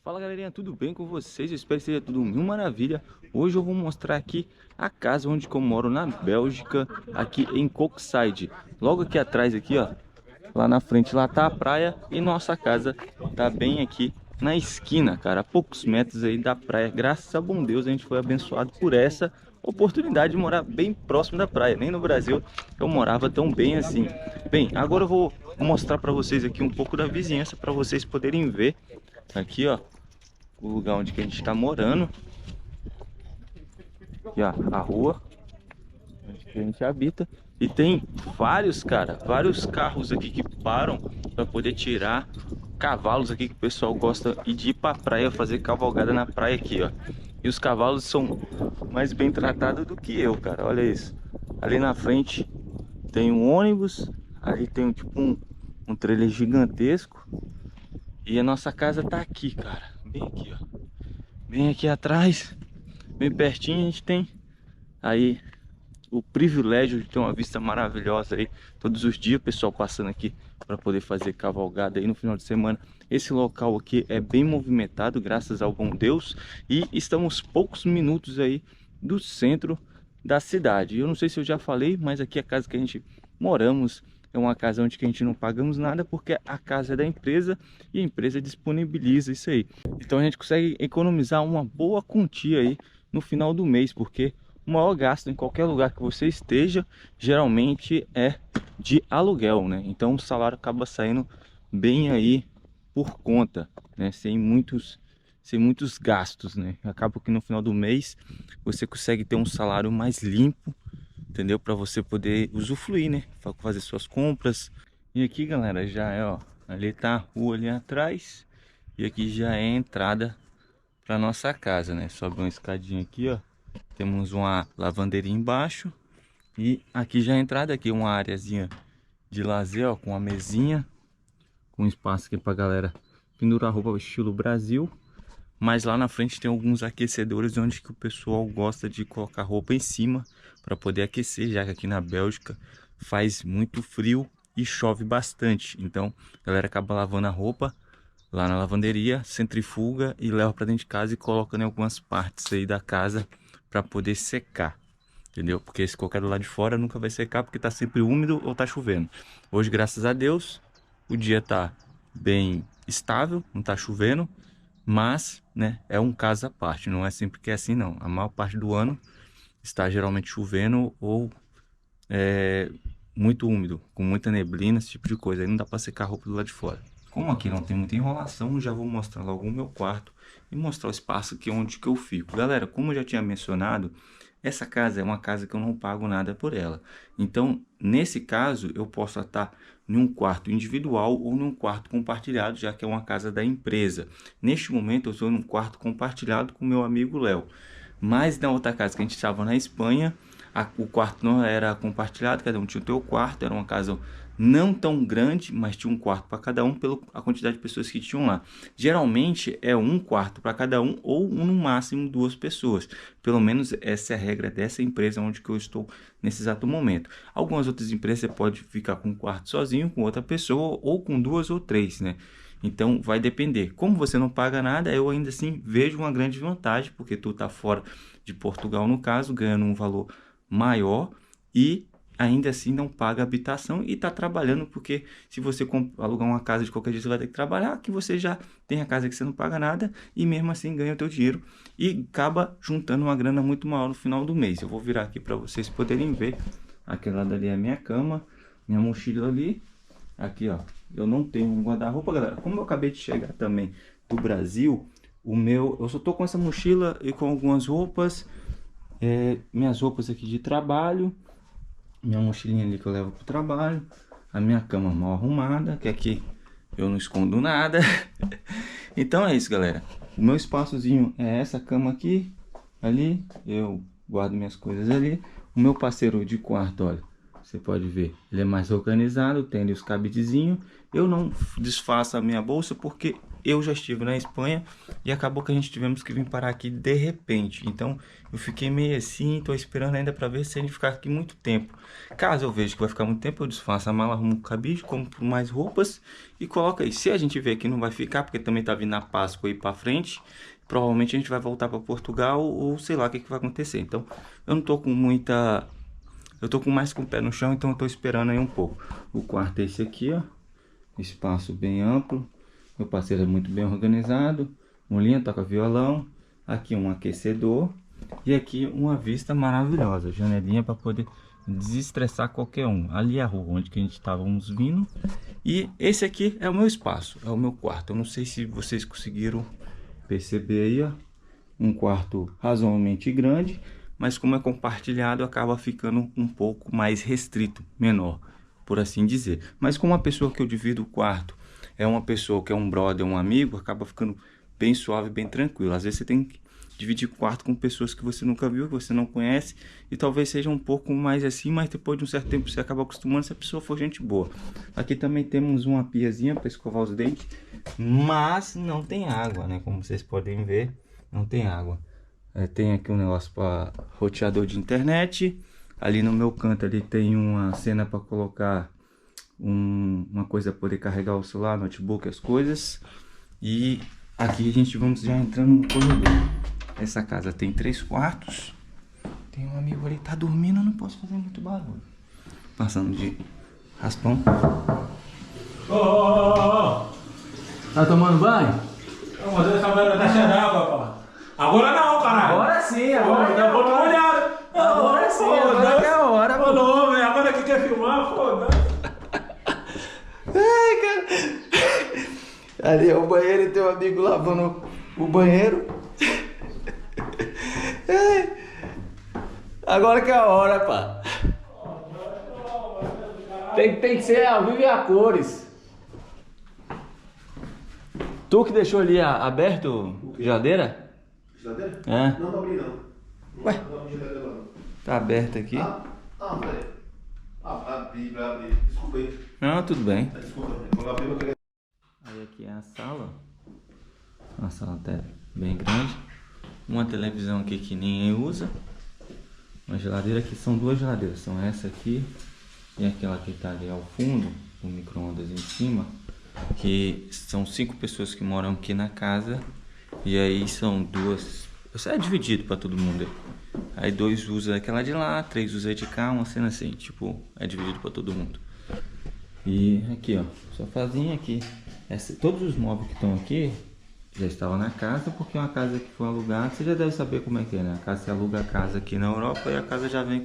Fala galerinha, tudo bem com vocês? Eu espero que seja tudo mil maravilha. Hoje eu vou mostrar aqui a casa onde eu moro na Bélgica, aqui em Koksijde. Logo aqui atrás aqui, ó, lá na frente lá tá a praia e nossa casa tá bem aqui na esquina, cara, a poucos metros aí da praia. Graças a bom Deus a gente foi abençoado por essa oportunidade de morar bem próximo da praia. Nem no Brasil eu morava tão bem assim. Bem, agora eu vou mostrar para vocês aqui um pouco da vizinhança para vocês poderem ver. Aqui, ó, o lugar onde que a gente tá morando. Aqui, ó, a rua onde que a gente habita. E tem vários, cara, vários carros aqui que param para poder tirar cavalos aqui, que o pessoal gosta de ir pra praia, fazer cavalgada na praia aqui, ó. E os cavalos são mais bem tratados do que eu, cara, olha isso. Ali na frente tem um ônibus, ali tem um trailer gigantesco. E a nossa casa tá aqui, cara, bem aqui, ó. Bem aqui atrás, bem pertinho, a gente tem aí o privilégio de ter uma vista maravilhosa aí todos os dias, o pessoal passando aqui para poder fazer cavalgada aí no final de semana. Esse local aqui é bem movimentado, graças ao bom Deus, e estamos poucos minutos aí do centro da cidade. Eu não sei se eu já falei, mas aqui a casa que a gente moramos é uma casa onde que a gente não pagamos nada, porque a casa é da empresa e a empresa disponibiliza isso aí. Então a gente consegue economizar uma boa quantia aí no final do mês, porque o maior gasto em qualquer lugar que você esteja geralmente é de aluguel, né? Então o salário acaba saindo bem aí por conta, né? Sem muitos gastos, né? Acaba que no final do mês você consegue ter um salário mais limpo, entendeu? Para você poder usufruir, né? Fazer suas compras. E aqui, galera, já é, ó, ali tá a rua ali atrás e aqui já é a entrada para nossa casa, né? Sobe uma escadinha aqui, ó. Temos uma lavanderia embaixo e aqui já é a entrada, aqui uma areazinha de lazer, ó, com uma mesinha, com espaço aqui para galera pendurar roupa estilo Brasil. Mas lá na frente tem alguns aquecedores onde que o pessoal gosta de colocar roupa em cima para poder aquecer, já que aqui na Bélgica faz muito frio e chove bastante. Então a galera acaba lavando a roupa lá na lavanderia, centrifuga e leva para dentro de casa e coloca em algumas partes aí da casa para poder secar, entendeu? Porque se colocar do lado de fora nunca vai secar porque tá sempre úmido ou tá chovendo. Hoje, graças a Deus, o dia tá bem estável, não tá chovendo, mas, né, é um caso à parte, não é sempre que é assim não. A maior parte do ano está geralmente chovendo ou muito úmido, com muita neblina, esse tipo de coisa. Aí não dá para secar a roupa do lado de fora. Como aqui não tem muita enrolação, já vou mostrar logo o meu quarto e mostrar o espaço aqui onde que eu fico. Galera, como eu já tinha mencionado, essa casa é uma casa que eu não pago nada por ela. Então, nesse caso, eu posso estar em um quarto individual ou num quarto compartilhado, já que é uma casa da empresa. Neste momento, eu estou num quarto compartilhado com meu amigo Léo. Mas na outra casa que a gente estava na Espanha, o quarto não era compartilhado, cada um tinha o seu quarto, era uma casa não tão grande, mas tinha um quarto para cada um pela quantidade de pessoas que tinham lá. Geralmente é um quarto para cada um ou no máximo duas pessoas. Pelo menos essa é a regra dessa empresa onde que eu estou nesse exato momento. Algumas outras empresas você pode ficar com um quarto sozinho, com outra pessoa ou com duas ou três, né? Então vai depender. Como você não paga nada, eu ainda assim vejo uma grande vantagem, porque tu tá fora de Portugal no caso, ganhando um valor maior e ainda assim não paga habitação e está trabalhando, porque se você alugar uma casa de qualquer jeito você vai ter que trabalhar, que você já tem a casa que você não paga nada e mesmo assim ganha o teu dinheiro e acaba juntando uma grana muito maior no final do mês. Eu vou virar aqui para vocês poderem ver. Aquele lado ali é a minha cama, minha mochila ali. Aqui, ó, eu não tenho um guarda-roupa, galera. Como eu acabei de chegar também do Brasil, eu só tô com essa mochila e com algumas roupas, minhas roupas aqui de trabalho, minha mochilinha ali que eu levo pro trabalho, a minha cama mal arrumada, que aqui eu não escondo nada. Então é isso, galera. O meu espaçozinho é essa cama aqui, ali, eu guardo minhas coisas ali. O meu parceiro de quarto, olha, você pode ver, ele é mais organizado, tem ali os cabidezinhos. Eu não desfaço a minha bolsa porque eu já estive na Espanha e acabou que a gente tivemos que vir parar aqui de repente. Então eu fiquei meio assim, tô esperando ainda para ver se a gente ficar aqui muito tempo. Caso eu veja que vai ficar muito tempo, eu desfaço a mala, arrumo um cabide, compro mais roupas e coloco aí. Se a gente ver que não vai ficar, porque também tá vindo a Páscoa aí para frente, provavelmente a gente vai voltar para Portugal ou sei lá o que vai acontecer. Então eu não tô com muita... Eu tô mais com o pé no chão, então eu tô esperando aí um pouco. O quarto é esse aqui, ó. Espaço bem amplo. Meu parceiro é muito bem organizado. Molinha toca violão. Aqui um aquecedor. E aqui uma vista maravilhosa. Janelinha para poder desestressar qualquer um. Ali é a rua onde que a gente estávamos vindo. E esse aqui é o meu espaço. É o meu quarto. Eu não sei se vocês conseguiram perceber aí, ó. Um quarto razoavelmente grande. Mas como é compartilhado, acaba ficando um pouco mais restrito, menor, por assim dizer. Mas como a pessoa que eu divido o quarto é uma pessoa que é um brother, um amigo, acaba ficando bem suave, bem tranquilo. Às vezes você tem que dividir o quarto com pessoas que você nunca viu, que você não conhece, e talvez seja um pouco mais assim, mas depois de um certo tempo você acaba acostumando se a pessoa for gente boa. Aqui também temos uma piazinha para escovar os dentes, mas não tem água, né? Como vocês podem ver, não tem água. Tem aqui um negócio para roteador de internet. Ali no meu canto ali tem uma cena para colocar uma coisa para poder carregar o celular, notebook, as coisas. E aqui a gente vamos já entrando no corredor. Essa casa tem 3 quartos. Tem um amigo ali que tá dormindo, eu não posso fazer muito barulho. Passando de raspão. Tá tomando banho? Não, mas essa câmera tá cheia d'água, pá. Agora não, caralho. Agora sim, agora eu vou dar uma olhada. Agora sim, agora que é a hora, pô. Não, velho, agora que quer filmar, foda-se. Ai, cara. Ali é o banheiro e teu amigo lavando o banheiro. Ai. Agora que é a hora, pá. Tem que ser ao vivo e a cores. Tu que deixou ali aberto a geladeira? Geladeira? É. Não abri não. Ué? Não abri geladeira não. Tá aberto aqui. Peraí. Abri. Desculpa aí. Não, tudo bem. Desculpa. Quando abri eu queria... Aí aqui é a sala. Uma sala até bem grande. Uma televisão aqui que ninguém usa. Uma geladeira aqui, são 2 geladeiras. São essa aqui e aquela que tá ali ao fundo, com micro-ondas em cima. Que são 5 pessoas que moram aqui na casa. E aí são 2. Isso é dividido para todo mundo. Aí 2 usam aquela de lá, 3 usam de cá, uma cena assim, tipo, é dividido para todo mundo. E aqui, ó, sofazinho aqui. Todos os móveis que estão aqui já estavam na casa, porque é uma casa que foi alugada. Você já deve saber como é que é, né? A casa, se aluga a casa aqui na Europa e a casa já vem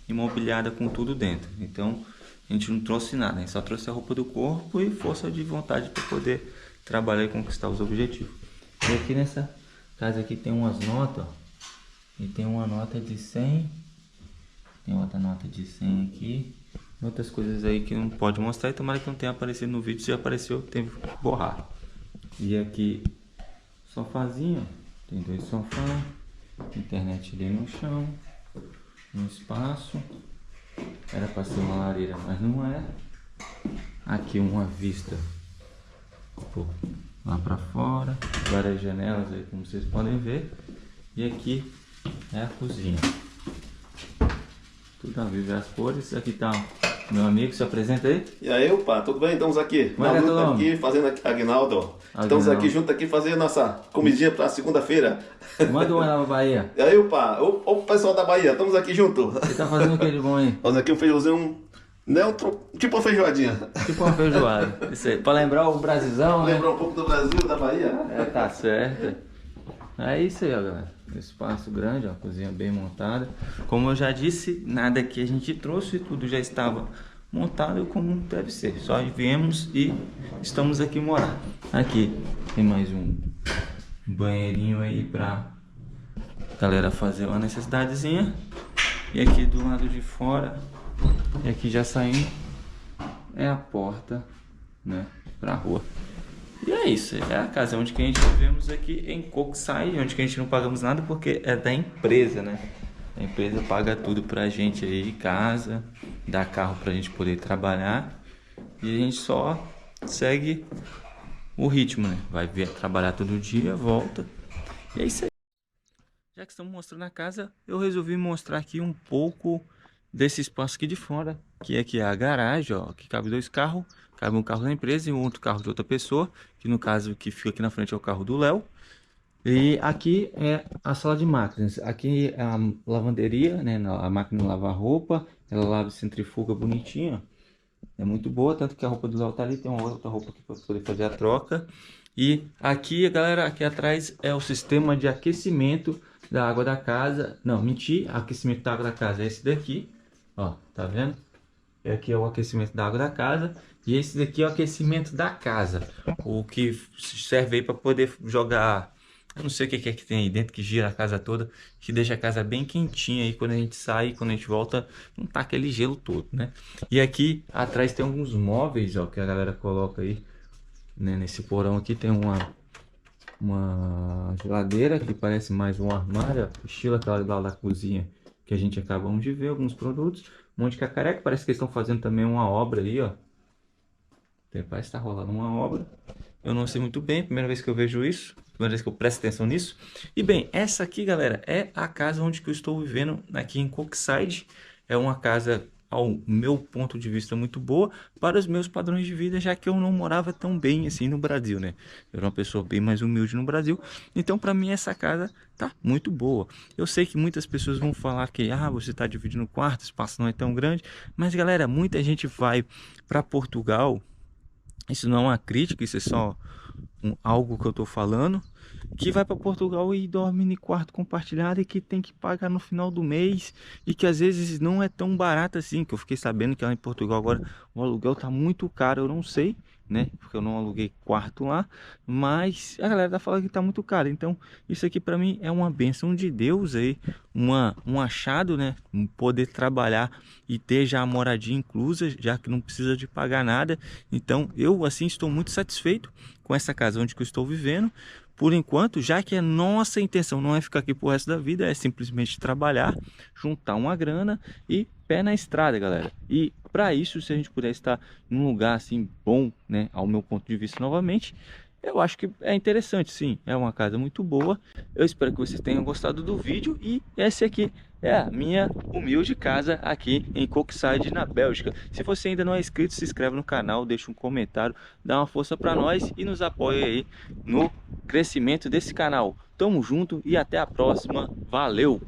imobiliada com tudo dentro. Então a gente não trouxe nada, a gente só trouxe a roupa do corpo e força de vontade para poder trabalhar e conquistar os objetivos. E aqui nessa casa aqui tem umas notas, ó. E tem uma nota de 100. Tem outra nota de 100 aqui. Outras coisas aí que não pode mostrar e tomara que não tenha aparecido no vídeo. Se apareceu, tem que borrar. E aqui, sofazinho, ó. Tem 2 sofás. Internet ali no chão. Um espaço. Era para ser uma lareira, mas não é. Aqui uma vista, pô, lá para fora. Várias janelas aí, como vocês podem ver. E aqui é a cozinha. Tudo a viver as cores. Aqui tá meu amigo, se apresenta aí. E aí, opa, tudo bem? Estamos aqui. Como é que é teu nome? Aqui fazendo Aguinaldo. Aguinaldo. Estamos aqui juntos aqui fazendo nossa comidinha para segunda-feira. Manda uma lá pra Bahia. E aí, opa, o pessoal da Bahia, estamos aqui juntos. Você tá fazendo o que de bom aí? Fazendo aqui um feijãozinho, tipo uma feijoadinha. Tipo uma feijoada. Isso aí, pra lembrar o Brasilzão, né? Lembrar um pouco do Brasil, da Bahia. Tá certo. É isso aí, ó, galera. Espaço grande, ó, cozinha bem montada. Como eu já disse, nada que a gente trouxe, tudo já estava montado como deve ser. Só viemos e estamos aqui morar. Aqui tem mais um banheirinho aí pra galera fazer uma necessidadezinha. E aqui do lado de fora, e aqui já saindo, é a porta, né, pra rua. E é isso, é a casa onde que a gente vivemos aqui em Koksai, onde que a gente não pagamos nada porque é da empresa, né? A empresa paga tudo pra gente aí, casa, dá carro pra gente poder trabalhar. E a gente só segue o ritmo, né? Vai ver trabalhar todo dia, volta. E é isso aí. Já que estamos mostrando a casa, eu resolvi mostrar aqui um pouco desse espaço aqui de fora, que aqui é a garagem, ó, que cabe 2 carros, cabe um carro da empresa e um outro carro de outra pessoa, que no caso que fica aqui na frente é o carro do Léo. E aqui é a sala de máquinas. Aqui é a lavanderia, né? A máquina lava roupa, ela lava e centrifuga bonitinha. É muito boa, tanto que a roupa do Léo tá ali, tem uma outra roupa aqui para poder fazer a troca. E aqui, galera, aqui atrás é o sistema de aquecimento da água da casa. Não, menti, aquecimento da água da casa é esse daqui, ó, tá vendo? E aqui é o aquecimento da água da casa. E esse daqui é o aquecimento da casa, o que serve aí para poder jogar. Eu não sei o que é que tem aí dentro que gira a casa toda, que deixa a casa bem quentinha aí quando a gente sai, quando a gente volta, não tá aquele gelo todo, né? E aqui atrás tem alguns móveis, ó, que a galera coloca aí, né? Nesse porão aqui tem uma geladeira que parece mais um armário, ó, estilo aquela lá da cozinha que a gente acabamos de ver, alguns produtos, um monte de cacareca, parece que eles estão fazendo também uma obra aí, ó. Parece que tá rolando uma obra. Eu não sei muito bem, primeira vez que eu vejo isso, primeira vez que eu presto atenção nisso. E bem, essa aqui, galera, é a casa onde que eu estou vivendo aqui em Cookside. É uma casa, ao meu ponto de vista, muito boa para os meus padrões de vida, já que eu não morava tão bem assim no Brasil, né? Eu era uma pessoa bem mais humilde no Brasil, então para mim essa casa tá muito boa. Eu sei que muitas pessoas vão falar que você está dividindo o quarto, o espaço não é tão grande, mas galera, muita gente vai para Portugal. Isso não é uma crítica, isso é só algo que eu tô falando, que vai para Portugal e dorme em quarto compartilhado e que tem que pagar no final do mês e que às vezes não é tão barato assim, que eu fiquei sabendo que lá em Portugal agora o aluguel tá muito caro, eu não sei, né, porque eu não aluguei quarto lá, mas a galera tá falando que tá muito caro. Então isso aqui para mim é uma bênção de Deus aí, um achado, né, poder trabalhar e ter já a moradia inclusa, já que não precisa de pagar nada. Então eu assim estou muito satisfeito com essa casa onde que eu estou vivendo por enquanto, já que a nossa intenção não é ficar aqui pro resto da vida, é simplesmente trabalhar, juntar uma grana e pé na estrada, galera. E para isso, se a gente puder estar num lugar assim bom, né, ao meu ponto de vista novamente, eu acho que é interessante, sim. É uma casa muito boa. Eu espero que vocês tenham gostado do vídeo. E esse aqui é a minha humilde casa aqui em Cookside, na Bélgica. Se você ainda não é inscrito, se inscreve no canal, deixa um comentário, dá uma força para nós e nos apoia aí no crescimento desse canal. Tamo junto e até a próxima. Valeu!